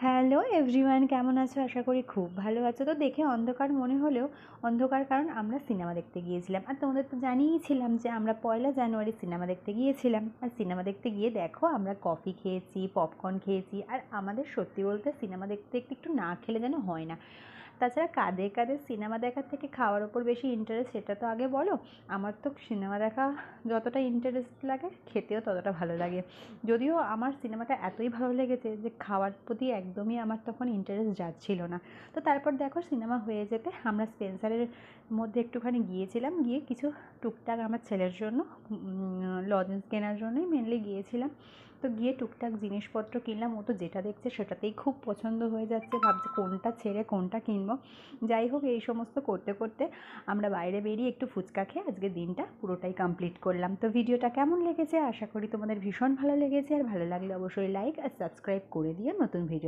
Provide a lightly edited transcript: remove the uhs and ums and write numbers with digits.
Hello everyone, কেমন আছো? আশা করি খুব ভালো আছো। তো দেখে অন্ধকার মনে হলেও অন্ধকার, কারণ আমরা সিনেমা দেখতে গিয়েছিলাম। আর তোমাদের তো জানিয়েছিলাম যে আমরা 1 জানুয়ারি সিনেমা দেখতে গিয়েছিলাম। আর সিনেমা দেখতে গিয়ে দেখো আমরা কফি খেয়েছি, পপকর্ন খেয়েছি। আর আমাদের সত্যি বলতে সিনেমা দেখতে একটু না খেলে যেন হয় না। তাছাড়া কাদের কাদের সিনেমা দেখার থেকে খাওয়ার ওপর বেশি ইন্টারেস্ট, সেটা তো আগে বলো। আমার তো সিনেমা দেখা যতটা ইন্টারেস্ট লাগে, খেতেও ততটা ভালো লাগে। যদিও আমার সিনেমাটা এতই ভালো লেগেছে যে খাওয়ার প্রতি একদমই আমার তখন ইন্টারেস্ট যাচ্ছিল না। তো তারপর দেখো সিনেমা হয়ে যেতে আমরা স্পেন্সারের মধ্যে একটুখানি গিয়েছিলাম, গিয়ে কিছু টুকটাক আমার ছেলের জন্য লজেন্স কেনার জন্যই মেনলি গিয়েছিলাম। তো গিয়ে টুকটাক জিনিসপত্র কিনলাম। ও তো যেটা দেখছে সেটাতেই খুব পছন্দ হয়ে যাচ্ছে, ভাবছে কোনটা ছেড়ে কোনটা কিনবো। যাই হোক, এই সমস্ত করতে করতে আমরা বাইরে বেরিয়ে একটু ফুচকা খেয়ে আজকে দিনটা পুরোটাই কমপ্লিট করলাম। তো ভিডিওটা কেমন লেগেছে? আশা করি তোমাদের ভীষণ ভালো লেগেছে। আর ভালো লাগলে অবশ্যই লাইক আর সাবস্ক্রাইব করে দিও নতুন ভিডিও